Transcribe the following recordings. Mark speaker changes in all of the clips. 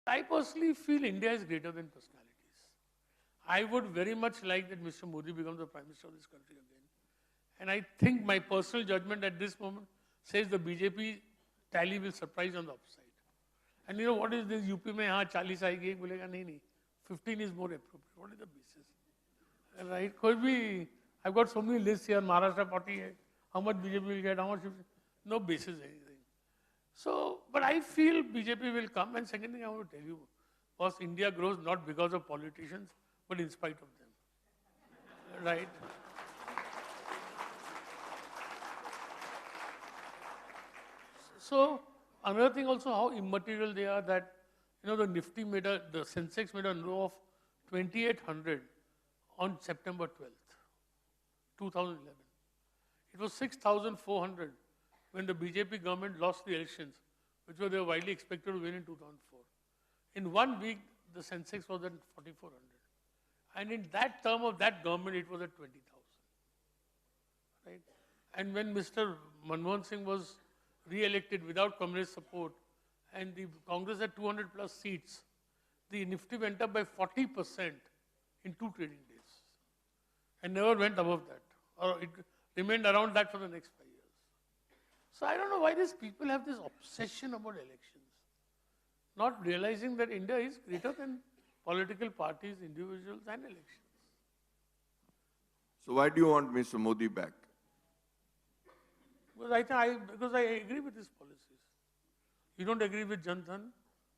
Speaker 1: I personally feel India is greater than personalities. I would very much like that Mr. Modi becomes the Prime Minister of this country again. And I think my personal judgment at this moment says the BJP tally will surprise on the upside. And you know what is this UP mein, haan, 40 aayegi, ek bolega, nahi, 15 is more appropriate. What is the basis? Right? Could be, I've got so many lists here, Maharashtra 40, how much BJP will get, how much, no basis anything. So, but I feel BJP will come. And second thing I want to tell you, was India grows not because of politicians, but in spite of them. Right? So, another thing also how immaterial they are that, you know, the Nifty the Sensex made a low of 2,800 on September 12th, 2011. It was 6,400 when the BJP government lost the elections, which they were widely expected to win in 2004. In 1 week, the Sensex was at 4,400. And in that term of that government, it was at 20,000. Right? And when Mr. Manmohan Singh was re-elected without communist support, and the Congress had 200 plus seats, the Nifty went up by 40% in 2 trading days. And never went above that. Or it remained around that for the next 5 years. So I don't know why these people have this obsession about elections, not realizing that India is greater than political parties, individuals, and elections.
Speaker 2: So why do you want Mr. Modi back?
Speaker 1: Because I agree with his policies. You don't agree with Jan Dhan.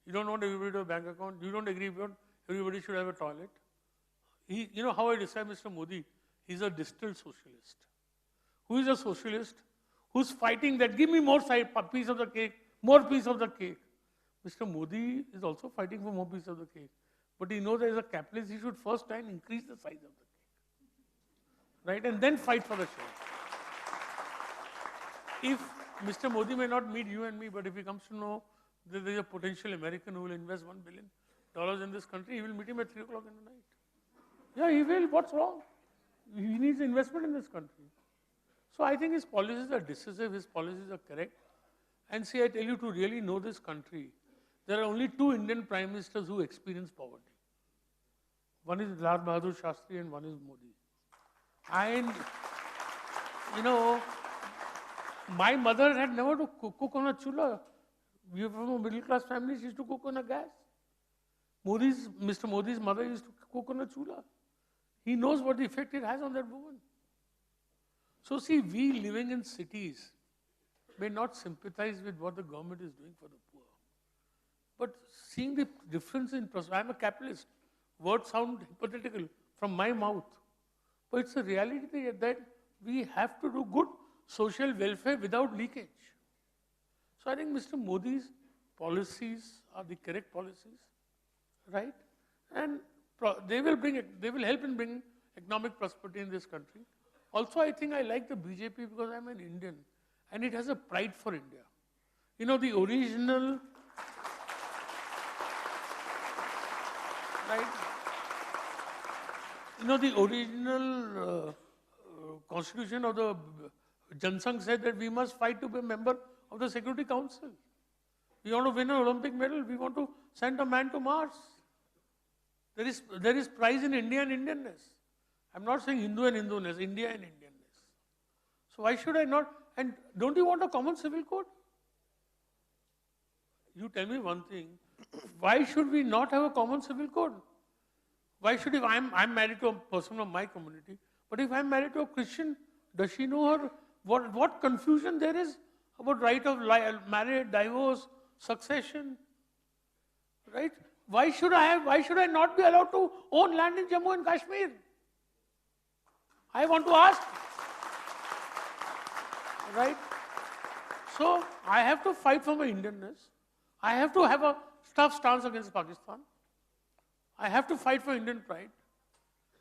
Speaker 1: You don't want everybody to have a bank account. You don't agree with everybody should have a toilet. You know how I describe Mr. Modi? He's a distilled socialist. Who is a socialist? Who's fighting that, give me more piece of the cake, more piece of the cake. Mr. Modi is also fighting for more piece of the cake. But he knows that as a capitalist, he should first try and increase the size of the cake. Right? And then fight for the share. If Mr. Modi may not meet you and me, but if he comes to know that there is a potential American who will invest $1 billion in this country, he will meet him at 3 o'clock in the night. Yeah, he will. What's wrong? He needs investment in this country. So I think his policies are decisive, his policies are correct. And see, I tell you, to really know this country, there are only 2 Indian Prime Ministers who experience poverty. One is Lal Bahadur Shastri and one is Modi. And, you know, my mother had never to cook on a chula. We were from a middle class family, she used to cook on a gas. Mr. Modi's mother used to cook on a chula. He knows what the effect it has on that woman. So see, we living in cities may not sympathize with what the government is doing for the poor. But seeing the difference in prosperity, I'm a capitalist. Words sound hypothetical from my mouth. But it's a reality that we have to do good social welfare without leakage. So I think Mr. Modi's policies are the correct policies, right? And they will help in bringing economic prosperity in this country. Also, I think I like the BJP because I'm an Indian and it has a pride for India. You know, the original, right? You know, the original constitution of the Jansangh said that we must fight to be a member of the Security Council. We want to win an Olympic medal. We want to send a man to Mars. There is pride in India and Indian-ness. I'm not saying Hindu and Hindu-ness, India and Indian-ness. So why should I not? And don't you want a common civil code? You tell me one thing. Why should we not have a common civil code? Why should, if I'm married to a person from my community, but if I'm married to a Christian, does she know her what confusion there is about right of marriage, divorce, succession, right? Why should I not be allowed to own land in Jammu and Kashmir? I want to ask, right? So I have to fight for my Indian-ness. I have to have a tough stance against Pakistan. I have to fight for Indian pride.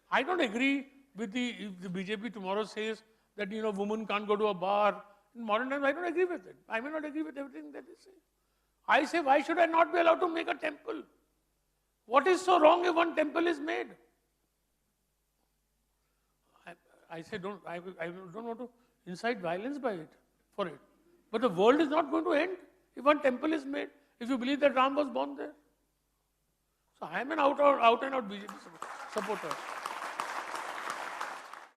Speaker 1: I don't agree with if the BJP tomorrow says that, you know, women can't go to a bar. In modern times, I don't agree with it. I may not agree with everything that they say. I say, why should I not be allowed to make a temple? What is so wrong if one temple is made? I say, I don't want to incite violence for it. But the world is not going to end if one temple is made, if you believe that Ram was born there. So I am an out and out BJP supporter.